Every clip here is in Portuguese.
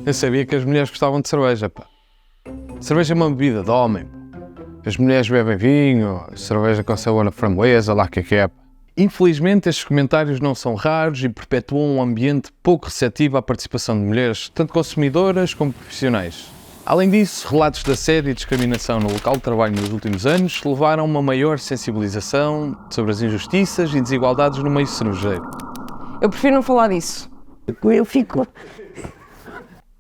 Eu sabia que as mulheres gostavam de cerveja, pá. Cerveja é uma bebida de homem. As mulheres bebem vinho, cerveja com sabor a framboesa, lá que é, pá. Infelizmente, estes comentários não são raros e perpetuam um ambiente pouco receptivo à participação de mulheres, tanto consumidoras como profissionais. Além disso, relatos de assédio e discriminação no local de trabalho nos últimos anos levaram a uma maior sensibilização sobre as injustiças e desigualdades no meio cervejeiro. Eu prefiro não falar disso. Eu fico...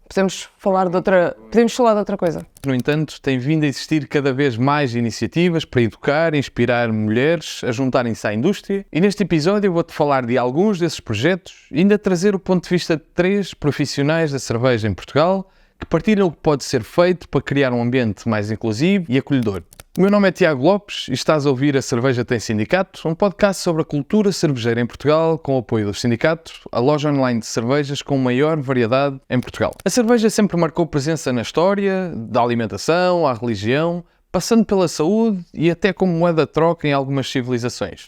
Podemos falar de outra coisa. No entanto, tem vindo a existir cada vez mais iniciativas para educar e inspirar mulheres a juntarem-se à indústria. E neste episódio eu vou-te falar de alguns desses projetos e ainda trazer o ponto de vista de 3 profissionais da cerveja em Portugal que partilham o que pode ser feito para criar um ambiente mais inclusivo e acolhedor. O meu nome é Tiago Lopes e estás a ouvir A Cerveja Tem Sindicato, um podcast sobre a cultura cervejeira em Portugal com o apoio do sindicato, a loja online de cervejas com maior variedade em Portugal. A cerveja sempre marcou presença na história, da alimentação à religião, passando pela saúde e até como moeda de troca em algumas civilizações.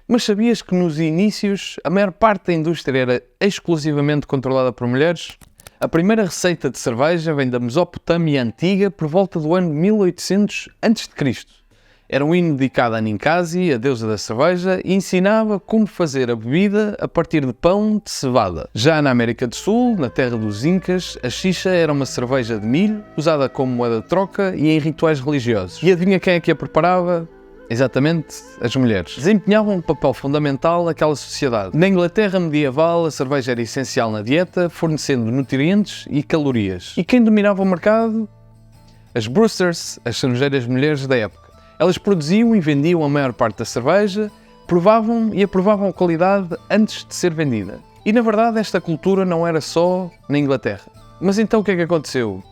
Mas sabias que nos inícios a maior parte da indústria era exclusivamente controlada por mulheres? A primeira receita de cerveja vem da Mesopotâmia Antiga por volta do ano 1800 a.C. Era um hino dedicado a Ninkasi, a deusa da cerveja, e ensinava como fazer a bebida a partir de pão de cevada. Já na América do Sul, na terra dos Incas, a xixa era uma cerveja de milho, usada como moeda de troca e em rituais religiosos. E adivinha quem é que a preparava? Exatamente, as mulheres. Desempenhavam um papel fundamental naquela sociedade. Na Inglaterra medieval, a cerveja era essencial na dieta, fornecendo nutrientes e calorias. E quem dominava o mercado? As brewsters, as cervejeiras mulheres da época. Elas produziam e vendiam a maior parte da cerveja, provavam e aprovavam a qualidade antes de ser vendida. E na verdade esta cultura não era só na Inglaterra. Mas então o que é que aconteceu?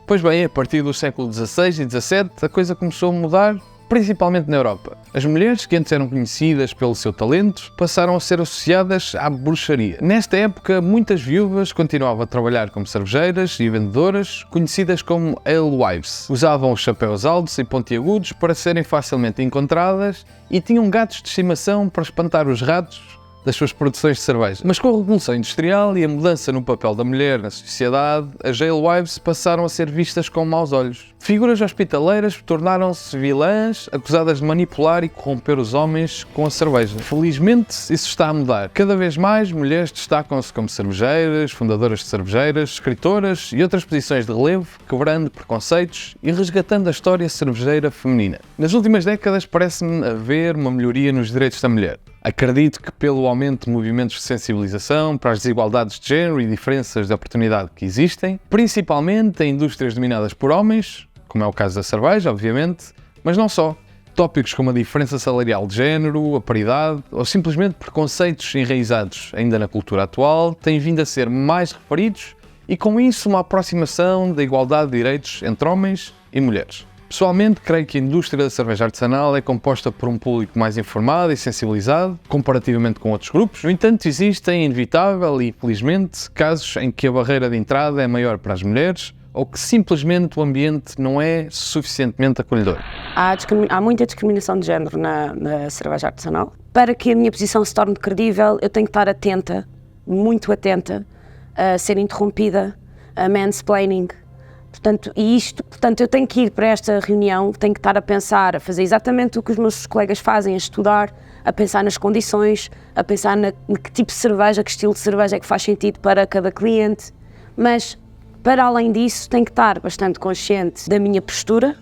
Pois bem, a partir do século XVI e XVII a coisa começou a mudar, principalmente na Europa. As mulheres, que antes eram conhecidas pelo seu talento, passaram a ser associadas à bruxaria. Nesta época, muitas viúvas continuavam a trabalhar como cervejeiras e vendedoras, conhecidas como alewives. Usavam os chapéus altos e pontiagudos para serem facilmente encontradas e tinham gatos de estimação para espantar os ratos das suas produções de cerveja. Mas com a Revolução Industrial e a mudança no papel da mulher na sociedade, as alewives passaram a ser vistas com maus olhos. Figuras hospitaleiras tornaram-se vilãs, acusadas de manipular e corromper os homens com a cerveja. Felizmente, isso está a mudar. Cada vez mais, mulheres destacam-se como cervejeiras, fundadoras de cervejeiras, escritoras e outras posições de relevo, quebrando preconceitos e resgatando a história cervejeira feminina. Nas últimas décadas, parece-me haver uma melhoria nos direitos da mulher. Acredito que pelo aumento de movimentos de sensibilização para as desigualdades de género e diferenças de oportunidade que existem, principalmente em indústrias dominadas por homens, como é o caso da cerveja, obviamente, mas não só. Tópicos como a diferença salarial de género, a paridade ou simplesmente preconceitos enraizados ainda na cultura atual têm vindo a ser mais referidos e com isso uma aproximação da igualdade de direitos entre homens e mulheres. Pessoalmente, creio que a indústria da cerveja artesanal é composta por um público mais informado e sensibilizado, comparativamente com outros grupos. No entanto, existem, inevitável e infelizmente, casos em que a barreira de entrada é maior para as mulheres ou que simplesmente o ambiente não é suficientemente acolhedor. Há muita discriminação de género na cerveja artesanal. Para que a minha posição se torne credível, eu tenho que estar atenta, muito atenta, a ser interrompida, a mansplaining. Portanto, eu tenho que ir para esta reunião, tenho que estar a pensar, a fazer exatamente o que os meus colegas fazem, a estudar, a pensar nas condições, a pensar em que tipo de cerveja, que estilo de cerveja é que faz sentido para cada cliente. Mas, para além disso, tenho que estar bastante consciente da minha postura,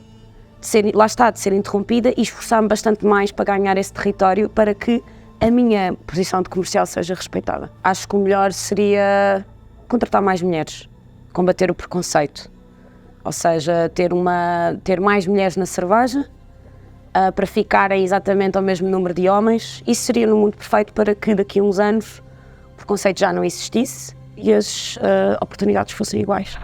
de ser interrompida e esforçar-me bastante mais para ganhar esse território para que a minha posição de comercial seja respeitada. Acho que o melhor seria contratar mais mulheres, combater o preconceito. Ou seja, ter mais mulheres na cerveja para ficarem exatamente ao mesmo número de homens. Isso seria no mundo perfeito para que daqui a uns anos o preconceito já não existisse e as oportunidades fossem iguais.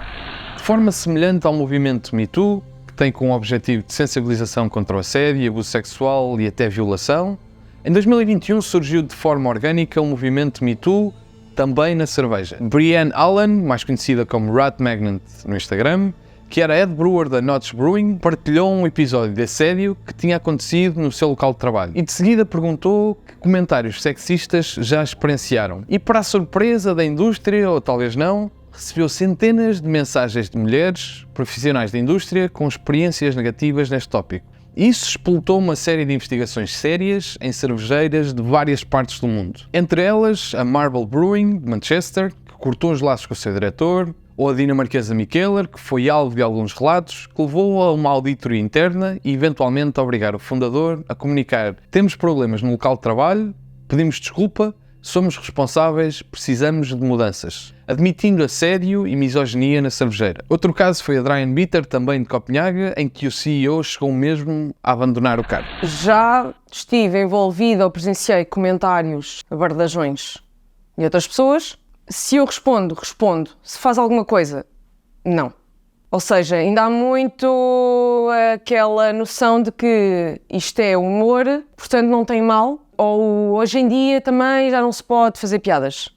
De forma semelhante ao movimento Me Too, que tem como objetivo de sensibilização contra o assédio, abuso sexual e até violação, em 2021 surgiu de forma orgânica o movimento Me Too também na cerveja. Brienne Allen, mais conhecida como Rat Magnet no Instagram, que era head brewer da Notch Brewing, partilhou um episódio de assédio que tinha acontecido no seu local de trabalho e de seguida perguntou que comentários sexistas já experienciaram. E para a surpresa da indústria, ou talvez não, recebeu centenas de mensagens de mulheres, profissionais da indústria, com experiências negativas neste tópico. Isso explotou uma série de investigações sérias em cervejeiras de várias partes do mundo. Entre elas, a Marble Brewing, de Manchester, que cortou os laços com o seu diretor, ou a dinamarquesa Mikkeller, que foi alvo de alguns relatos, que levou a uma auditoria interna e eventualmente a obrigar o fundador a comunicar: temos problemas no local de trabalho, pedimos desculpa, somos responsáveis, precisamos de mudanças, admitindo assédio e misoginia na cervejeira. Outro caso foi a Dry & Bitter, também de Copenhague, em que o CEO chegou mesmo a abandonar o cargo. Já estive envolvida ou presenciei comentários bardajões de outras pessoas. Se eu respondo. Se faz alguma coisa, não. Ou seja, ainda há muito aquela noção de que isto é humor, portanto não tem mal. Ou hoje em dia também já não se pode fazer piadas.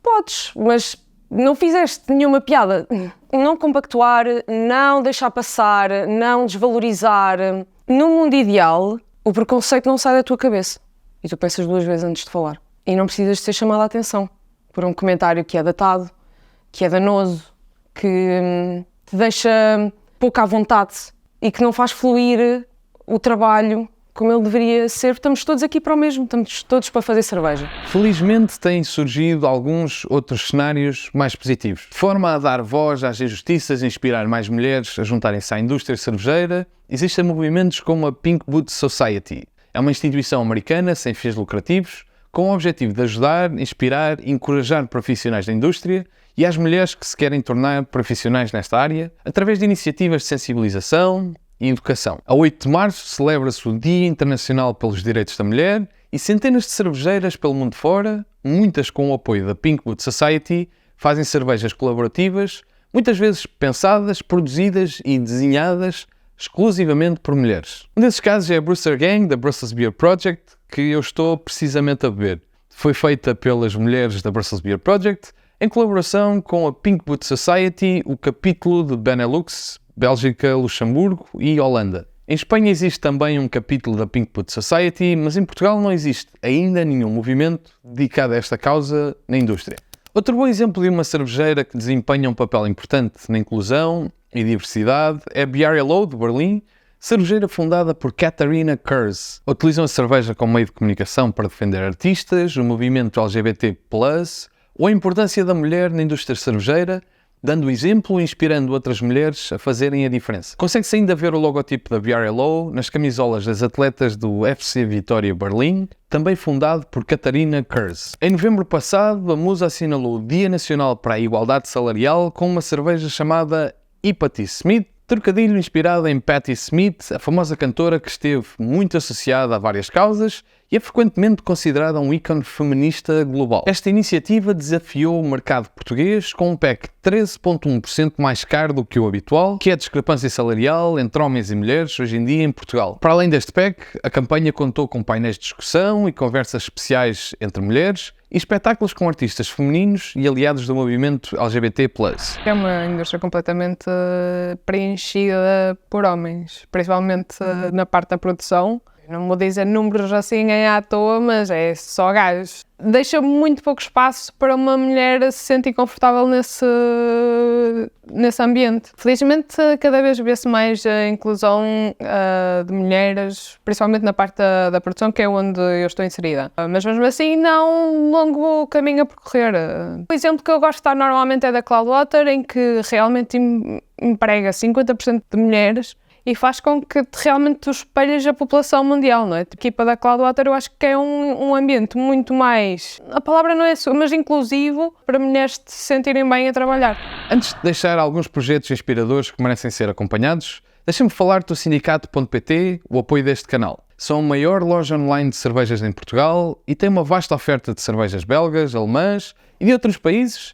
Podes, mas não fizeste nenhuma piada. Não compactuar, não deixar passar, não desvalorizar. No mundo ideal, o preconceito não sai da tua cabeça. E tu pensas 2 vezes antes de falar. E não precisas de ser chamado a atenção por um comentário que é datado, que é danoso, que te deixa pouco à vontade e que não faz fluir o trabalho como ele deveria ser. Estamos todos aqui para o mesmo, estamos todos para fazer cerveja. Felizmente têm surgido alguns outros cenários mais positivos. De forma a dar voz às injustiças e inspirar mais mulheres a juntarem-se à indústria cervejeira, existem movimentos como a Pink Boots Society. É uma instituição americana sem fins lucrativos, com o objetivo de ajudar, inspirar e encorajar profissionais da indústria e as mulheres que se querem tornar profissionais nesta área, através de iniciativas de sensibilização e educação. A 8 de março celebra-se o Dia Internacional pelos Direitos da Mulher e centenas de cervejeiras pelo mundo fora, muitas com o apoio da Pink Boots Society, fazem cervejas colaborativas, muitas vezes pensadas, produzidas e desenhadas exclusivamente por mulheres. Um desses casos é a Brewster Gang, da Brussels Beer Project, que eu estou precisamente a beber. Foi feita pelas mulheres da Brussels Beer Project, em colaboração com a Pink Boots Society, o capítulo de Benelux, Bélgica, Luxemburgo e Holanda. Em Espanha existe também um capítulo da Pink Boots Society, mas em Portugal não existe ainda nenhum movimento dedicado a esta causa na indústria. Outro bom exemplo de uma cervejeira que desempenha um papel importante na inclusão e diversidade é a BRLO, de Berlim, cervejeira fundada por Katharina Kurz. Utilizam a cerveja como meio de comunicação para defender artistas, o movimento LGBT+, ou a importância da mulher na indústria cervejeira, dando exemplo e inspirando outras mulheres a fazerem a diferença. Consegue-se ainda ver o logotipo da BRLO nas camisolas das atletas do FC Vitória Berlim, também fundado por Katharina Kurz. Em novembro passado, a Musa assinalou o Dia Nacional para a Igualdade Salarial com uma cerveja chamada Patti Smith, trocadilho inspirado em Patti Smith, a famosa cantora que esteve muito associada a várias causas e é frequentemente considerada um ícone feminista global. Esta iniciativa desafiou o mercado português com um pack 13,1% mais caro do que o habitual, que é a discrepância salarial entre homens e mulheres hoje em dia em Portugal. Para além deste pack, a campanha contou com painéis de discussão e conversas especiais entre mulheres e espetáculos com artistas femininos e aliados do movimento LGBT+. É uma indústria completamente preenchida por homens, principalmente na parte da produção. Não vou dizer números assim à toa, mas é só gajos. Deixa muito pouco espaço para uma mulher se sentir confortável nesse ambiente. Felizmente, cada vez vê-se mais a inclusão de mulheres, principalmente na parte da produção, que é onde eu estou inserida. Mas mesmo assim, ainda há um longo caminho a percorrer. O exemplo que eu gosto de dar normalmente é da Cloudwater, em que realmente emprega 50% de mulheres e faz com que realmente tu espelhes a população mundial, não é? A equipa da Cloudwater eu acho que é um ambiente muito mais, a palavra não é sua, mas inclusivo para mulheres se sentirem bem a trabalhar. Antes de deixar alguns projetos inspiradores que merecem ser acompanhados, deixa-me falar do Sindicato.pt, o apoio deste canal. São a maior loja online de cervejas em Portugal e tem uma vasta oferta de cervejas belgas, alemãs e de outros países,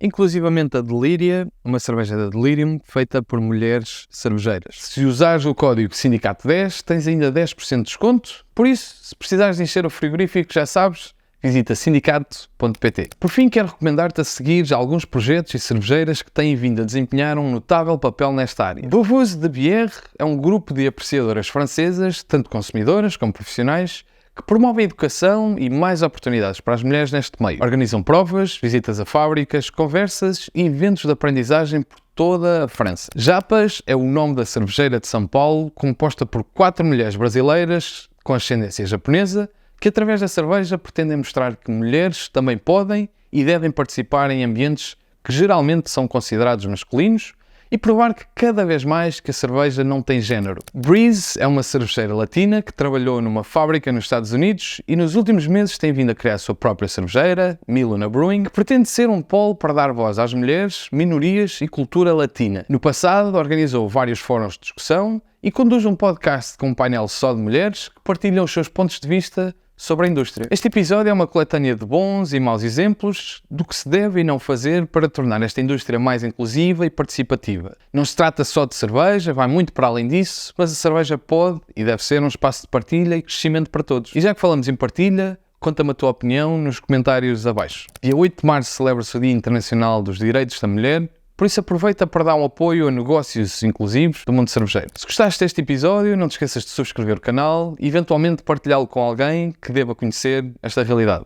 inclusivamente a Delíria, uma cerveja da Delirium feita por mulheres cervejeiras. Se usares o código Sindicato10, tens ainda 10% de desconto. Por isso, se precisares de encher o frigorífico, já sabes, visita sindicato.pt. Por fim, quero recomendar-te a seguir alguns projetos e cervejeiras que têm vindo a desempenhar um notável papel nesta área. Beauvuse de Bière é um grupo de apreciadoras francesas, tanto consumidoras como profissionais, que promove a educação e mais oportunidades para as mulheres neste meio. Organizam provas, visitas a fábricas, conversas e eventos de aprendizagem por toda a França. Japas é o nome da cervejeira de São Paulo, composta por 4 mulheres brasileiras com ascendência japonesa, que através da cerveja pretendem mostrar que mulheres também podem e devem participar em ambientes que geralmente são considerados masculinos e provar que cada vez mais que a cerveja não tem género. Breeze é uma cervejeira latina que trabalhou numa fábrica nos Estados Unidos e nos últimos meses tem vindo a criar a sua própria cervejeira, Miluna Brewing, que pretende ser um polo para dar voz às mulheres, minorias e cultura latina. No passado organizou vários fóruns de discussão e conduz um podcast com um painel só de mulheres que partilham os seus pontos de vista sobre a indústria. Este episódio é uma coletânea de bons e maus exemplos do que se deve e não fazer para tornar esta indústria mais inclusiva e participativa. Não se trata só de cerveja, vai muito para além disso, mas a cerveja pode e deve ser um espaço de partilha e crescimento para todos. E já que falamos em partilha, conta-me a tua opinião nos comentários abaixo. Dia 8 de março celebra-se o Dia Internacional dos Direitos da Mulher, por isso aproveita para dar um apoio a negócios inclusivos do mundo cervejeiro. Se gostaste deste episódio, não te esqueças de subscrever o canal e eventualmente partilhá-lo com alguém que deva conhecer esta realidade.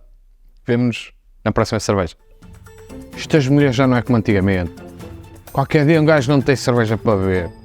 Vemo-nos na próxima cerveja. Estas mulheres já não é como antigamente. Qualquer dia um gajo não tem cerveja para beber.